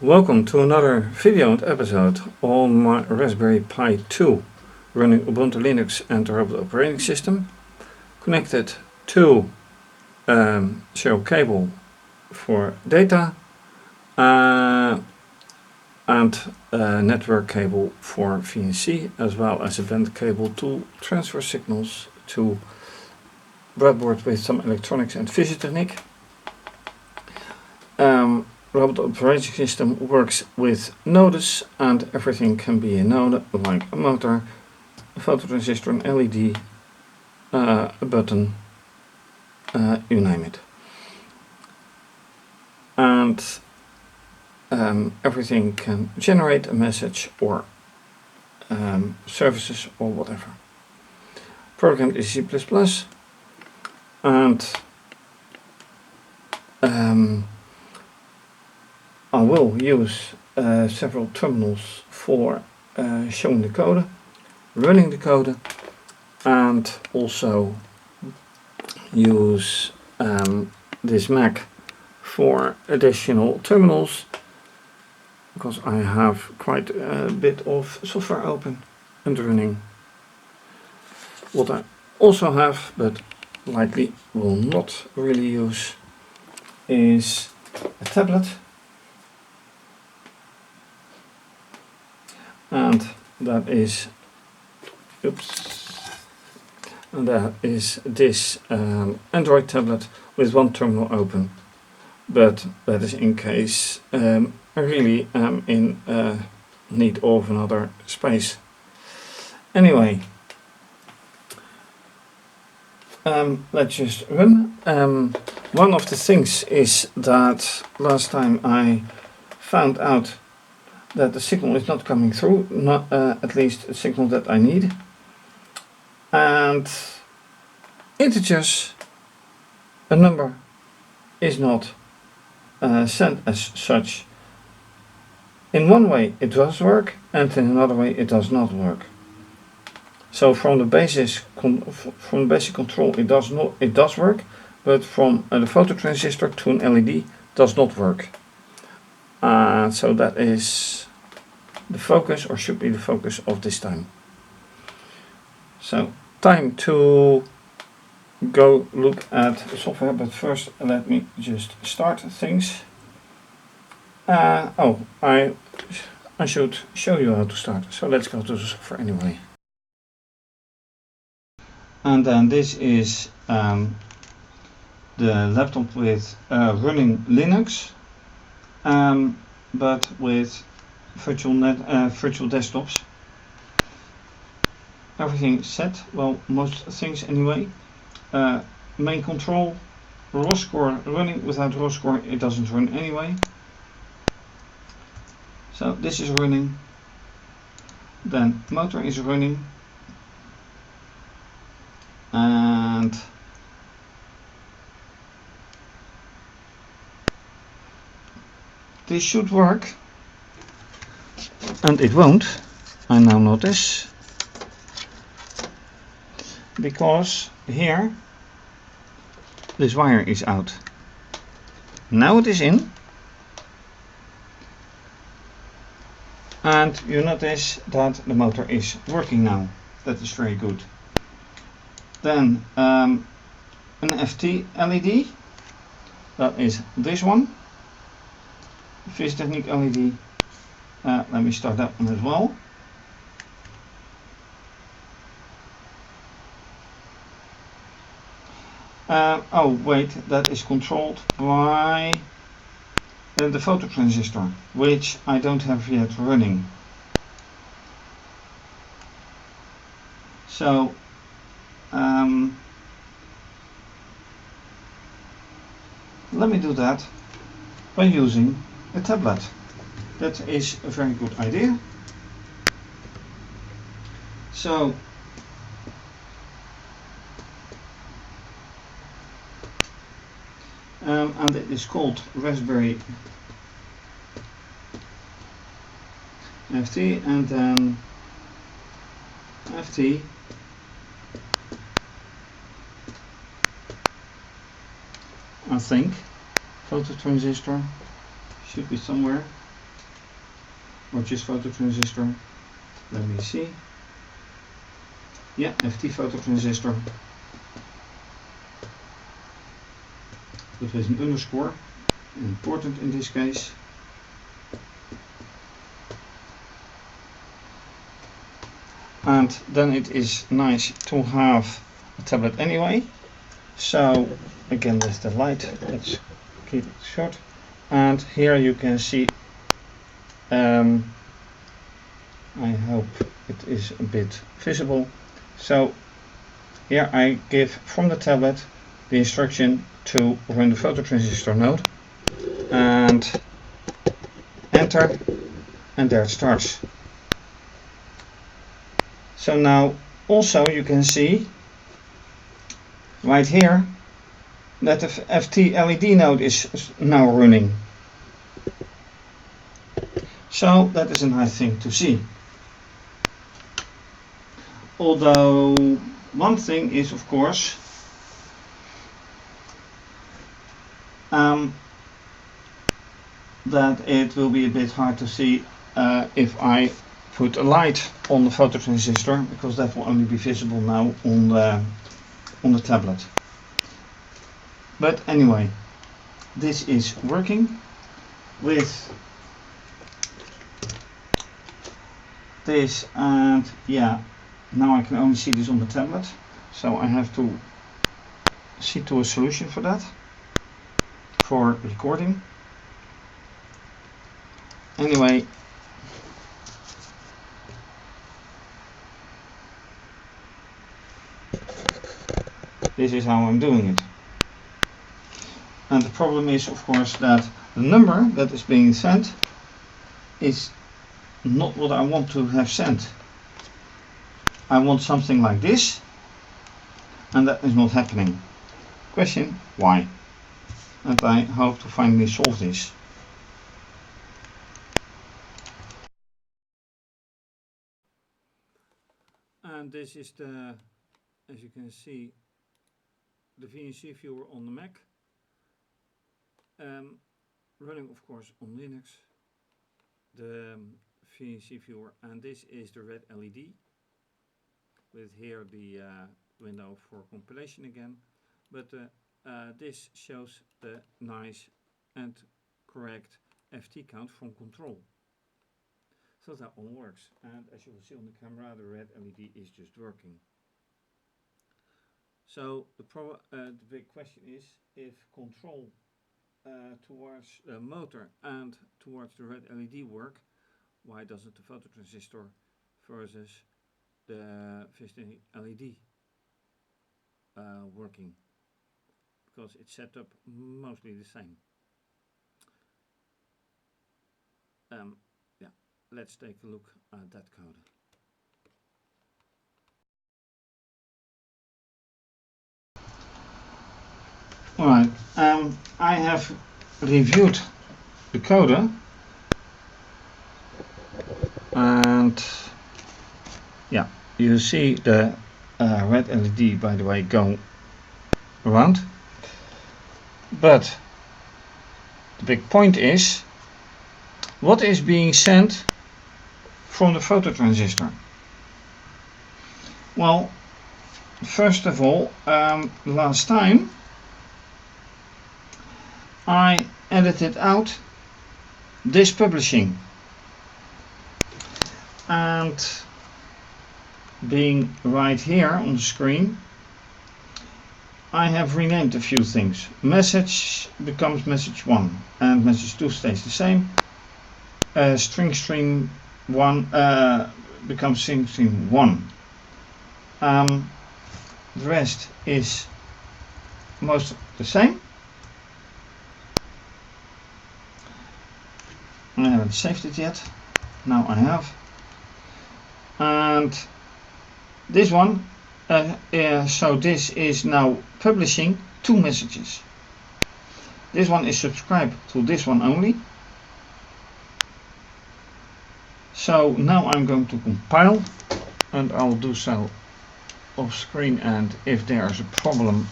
Welcome to another video and episode on my Raspberry Pi 2 running Ubuntu Linux and the Robot operating system, connected to serial cable for data and network cable for VNC, as well as a band cable to transfer signals to breadboard with some electronics and fischertechnik. Robot operating system works with nodes, and everything can be a node, like a motor, a phototransistor, an LED, a button, you name it. And everything can generate a message or services or whatever. Program is C++, and I will use several terminals for showing the code, running the code, and also use this Mac for additional terminals, because I have quite a bit of software open and running. What I also have, but likely will not really use, is a tablet. And that is this Android tablet with one terminal open, but that is in case I really am in need of another space. Anyway, let's just run. One of the things is that last time I found out that the signal is not coming through, not at least a signal that I need, and integers, a number, is not sent as such. In one way it does work, and in another way it does not work. So from the basic control it does work, but from the phototransistor to an LED does not work. So that is the focus, or should be the focus of this time. So time to go look at the software, but first let me just start things. I should show you how to start, so let's go to the software anyway. And then this is the laptop with running Linux, but with virtual desktops. Everything set, well, most things anyway. Main control, ROS score running. Without ROS score it doesn't run anyway. So this is running. Then motor is running, and this should work, and it won't, I now notice, because here this wire is out. Now it is in, and you notice that the motor is working now. That is very good. Then an FT LED, that is this one, fischertechnik LED. Let me start that one as well. Oh wait, that is controlled by the phototransistor, which I don't have yet running. So let me do that by using a tablet. That is a very good idea. So and it is called Raspberry FT, and then FT I think phototransistor should be somewhere. or just phototransistor. Let me see. Yeah, FT phototransistor, but with an underscore, important in this case. And then it is nice to have a tablet anyway. So again, with the light, let's keep it short. And here you can see, I hope it is a bit visible. So here I give from the tablet the instruction to run the phototransistor node and enter, and there it starts. So now also you can see right here that the FT LED node is now running. So that is a nice thing to see. Although one thing is, of course, that it will be a bit hard to see if I put a light on the phototransistor, because that will only be visible now on the tablet. But anyway, this is working with this, and yeah, now I can only see this on the tablet, so I have to see to a solution for that, for recording. Anyway, this is how I'm doing it. And the problem is, of course, that the number that is being sent is not what I want to have sent. I want something like this, and that is not happening. Question, why? And I hope to finally solve this. And this is the, as you can see, the VNC viewer on the Mac. Running of course on Linux, the VNC viewer, and this is the red LED with here the window for compilation again, but this shows the nice and correct FT count from control. So that all works, and as you will see on the camera, the red LED is just working. So the big question is, if control towards the motor and towards the red LED work, why doesn't the phototransistor versus the fischertechnik LED working? Because it's set up mostly the same. Yeah, let's take a look at that code. Alright, I have reviewed the code, and yeah, you see the red LED, by the way, go around. But the big point is, what is being sent from the phototransistor? Well, first of all, last time I edited out this publishing, and being right here on the screen, I have renamed a few things. Message becomes message 1 and message 2 stays the same. String 1 becomes string 1. The rest is most the same. I haven't saved it yet. Now I have. And this one, so this is now publishing 2 messages. This one is subscribed to this one only. So now I'm going to compile, and I'll do so off screen, and if there is a problem,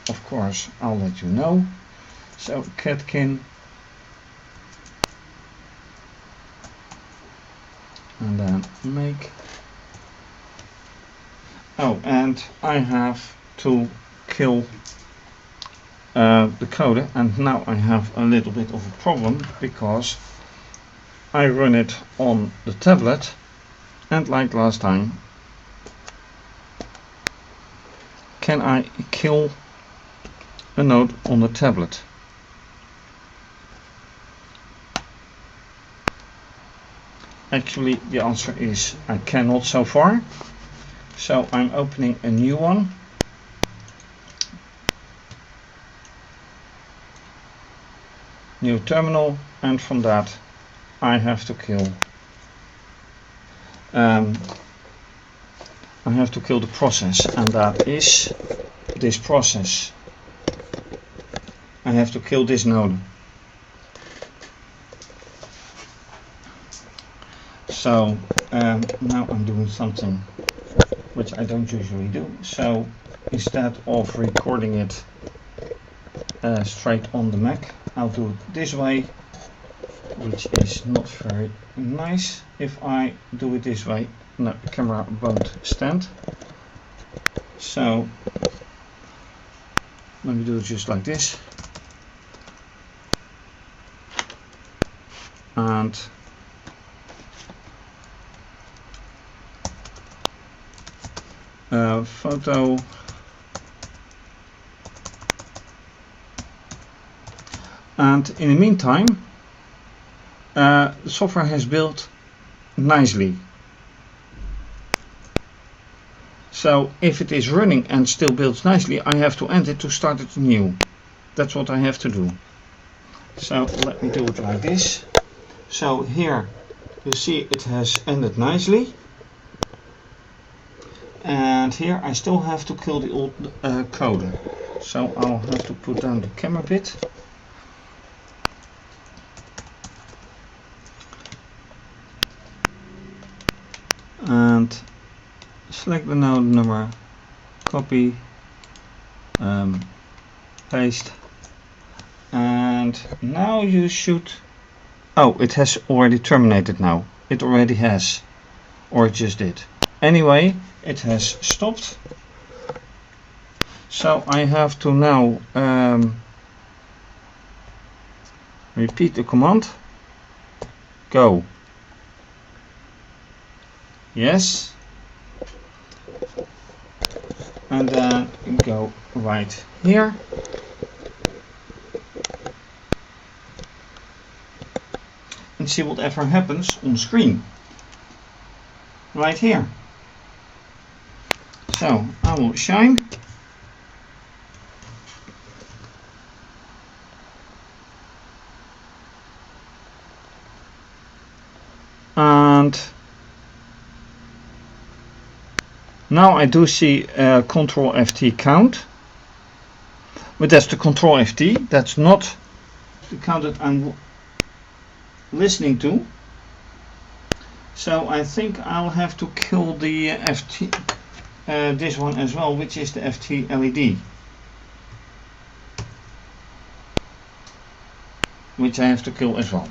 of course, I'll let you know. So catkin and then make. Oh, and I have to kill the coder, and now I have a little bit of a problem because I run it on the tablet, and like last time, can I kill a node on the tablet? Actually, the answer is I cannot so far. So I'm opening a new one. New terminal, and from that I have to kill the process, and that is this process. I have to kill this node. So now I'm doing something which I don't usually do. So instead of recording it straight on the Mac, I'll do it this way, which is not very nice. If I do it this way, no, the camera won't stand. So let me do it just like this. And photo, and in the meantime the software has built nicely. So if it is running and still builds nicely, I have to end it to start it new. That's what I have to do. So let me do it like this. So here you see it has ended nicely. And here I still have to kill the old coder. So I'll have to put down the camera bit. And select the node number, copy, paste, and now you should, oh, it has already terminated now. It already has, or it just did. Anyway, it has stopped. So I have to now repeat the command. Go. Yes. And then go right here. And see whatever happens on screen. Right here. So I will shine. And now I do see Control FT count, but that's the Control FT. That's not the count that I'm listening to. So I think I'll have to kill the FT, this one as well, which is the FT LED, which I have to kill as well.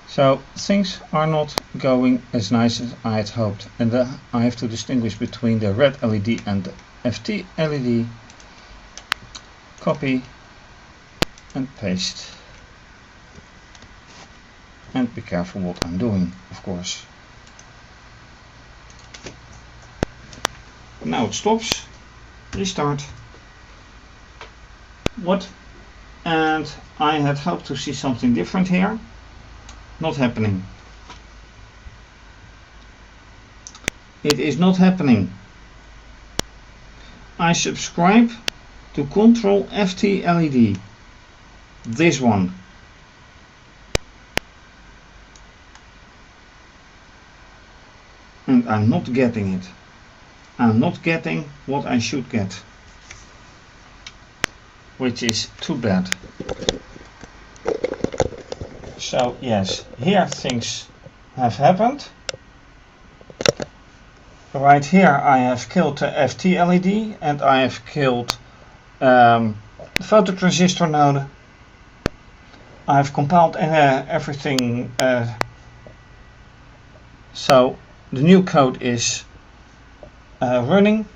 So things are not going as nice as I had hoped, and I have to distinguish between the red LED and the FT LED. Copy and paste, and be careful what I'm doing, of course. Now it stops. Restart. What? And I had hoped to see something different here. Not happening. It is not happening. I subscribe to Control FT LED. This one. And I'm not getting it. I'm not getting what I should get. Which is too bad. So yes, here things have happened. Right here I have killed the FT LED and I have killed the phototransistor node. I have compiled everything, so the new code is running,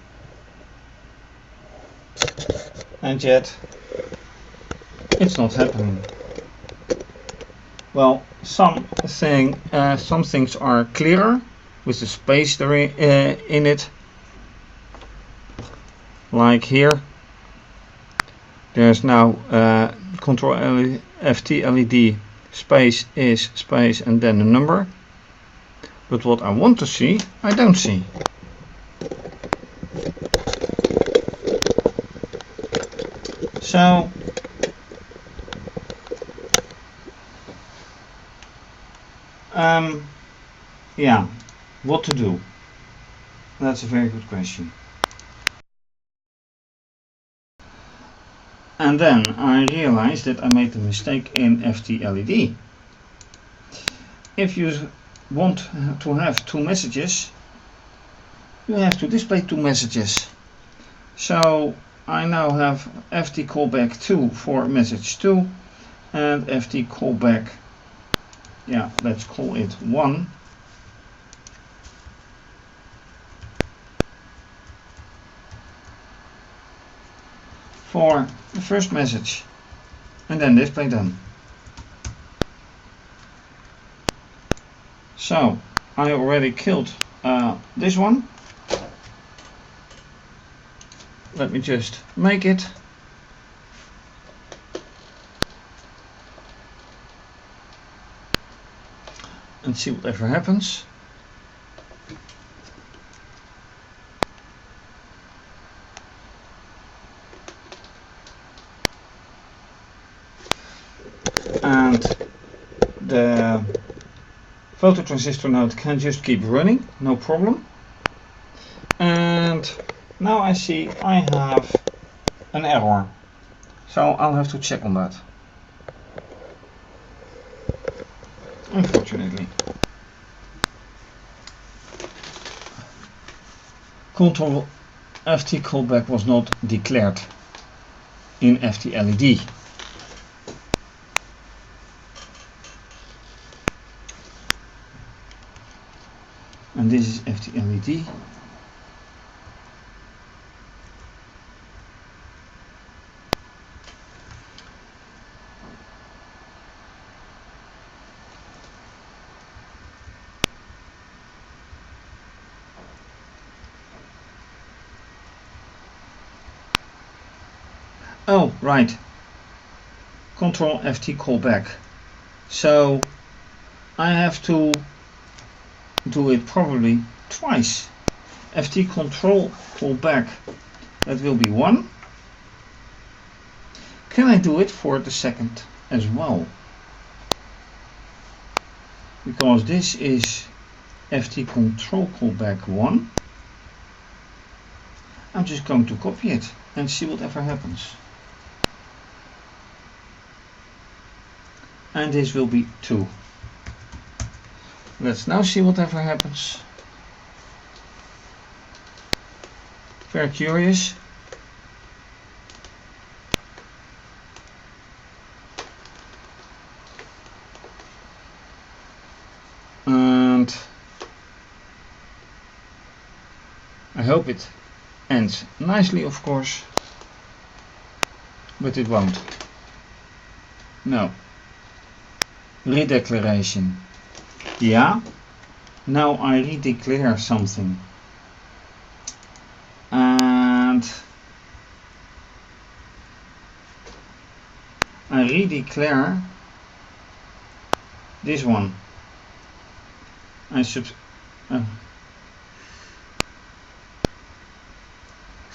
and yet it's not happening. Well, some things are clearer with the space there in it, like here. There's now control FT LED space is space and then a number. But what I want to see, I don't see. So yeah, what to do? That's a very good question. And then I realized that I made a mistake in FT LED. If you want to have two messages, you have to display two messages. So I now have FT callback 2 for message 2 and FT callback, yeah, let's call it 1 for the first message, and then display them. So I already killed this one. Let me just make it. And see whatever happens. And the phototransistor node can just keep running, no problem. And now I see I have an error. So I'll have to check on that. Unfortunately. Control FT callback was not declared in FT LED. And this is FT LED. Oh, right. Control FT callback. So I have to do it probably twice. FT control callback, that will be 1. Can I do it for the second as well? Because this is FT control callback 1. I'm just going to copy it and see whatever happens. And this will be 2. Let's now see whatever happens. Very curious. And I hope it ends nicely, of course, but it won't. No. Redeclaration. Yeah. Now I redeclare something. And I redeclare this one.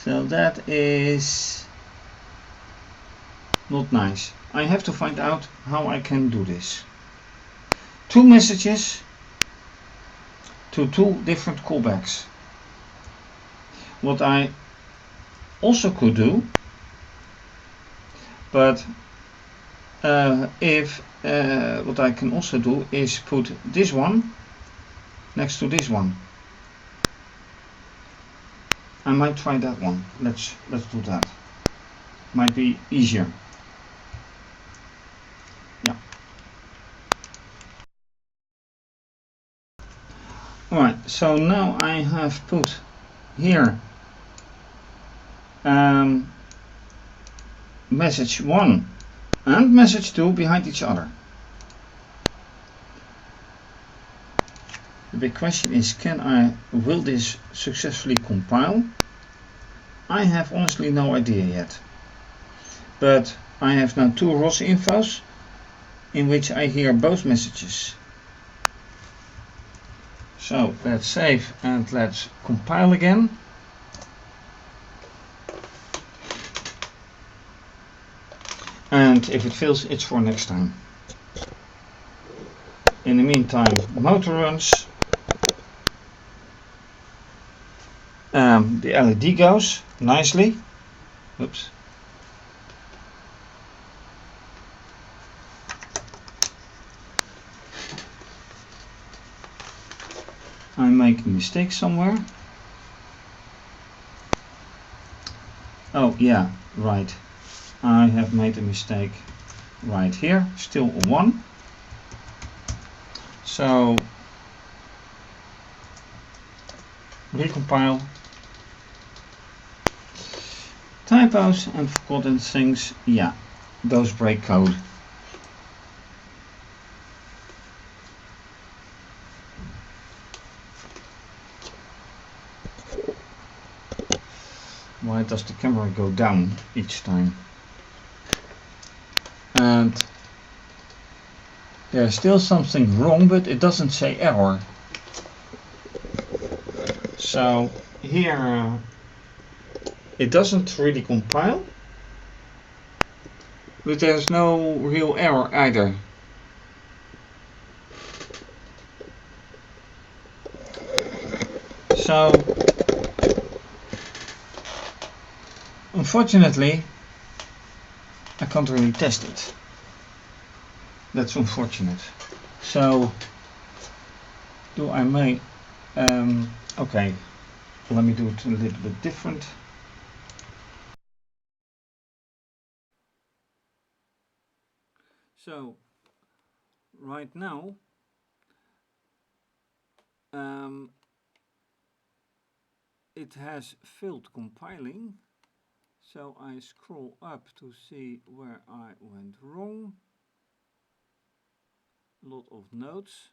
So that is not nice. I have to find out how I can do this. 2 messages to 2 different callbacks. What I also could do, but if what I can also do is put this one next to this one. I might try that one. Let's do that. Might be easier. Yeah. Alright, so now I have put here message 1 and message 2 behind each other. The big question is, will this successfully compile? I have honestly no idea yet. But I have now 2 ROS infos in which I hear both messages. So let's save and let's compile again. And if it fails, it's for next time. In the meantime, motor runs. The LED goes nicely. Oops. I make a mistake somewhere. Oh yeah, right. I have made a mistake right here, still a 1. So recompile. Typos and forgotten things, yeah, those break code. Why does the camera go down each time? And there's still something wrong, but it doesn't say error. So here it doesn't really compile, but there's no real error either. So unfortunately I can't really test it. That's unfortunate. So do I make okay, let me do it a little bit different. So right now it has failed compiling, so I scroll up to see where I went wrong. A lot of notes.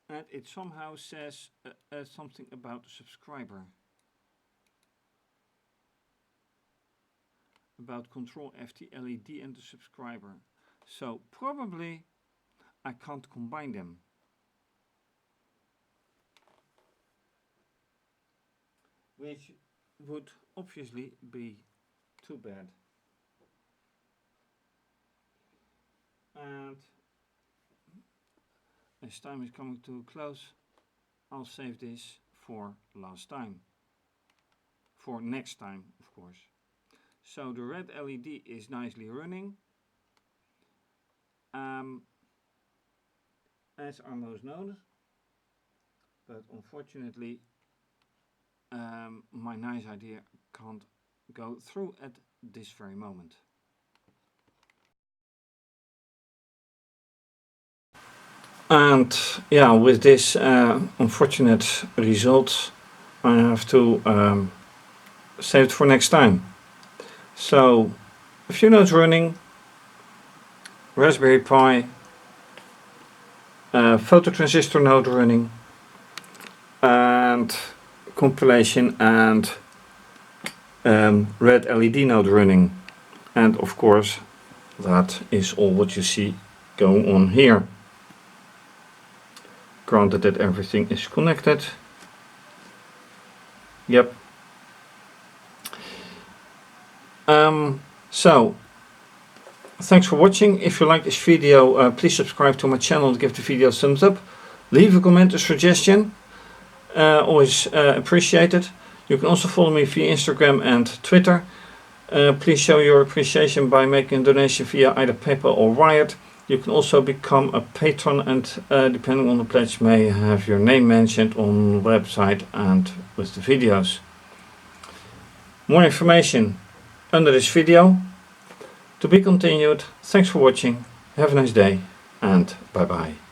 And it somehow says something about the subscriber. About control FT LED and the subscriber. So probably I can't combine them. Which would obviously be too bad. And as time is coming to a close, I'll save this for last time. For next time, of course. So the red LED is nicely running. As are most nodes. But unfortunately, my nice idea can't go through at this very moment. And yeah, with this unfortunate result, I have to save it for next time. So a few nodes running, Raspberry Pi, phototransistor node running, and compilation and red LED node running. And of course, that is all what you see going on here. Granted that everything is connected. Yep. So thanks for watching. If you like this video, please subscribe to my channel and give the video a thumbs up. Leave a comment, a suggestion. always appreciated. You can also follow me via Instagram and Twitter. Please show your appreciation by making a donation via either PayPal or Wired. You can also become a patron and depending on the pledge may have your name mentioned on the website and with the videos. More information under this video. To be continued. Thanks for watching. Have a nice day and bye bye.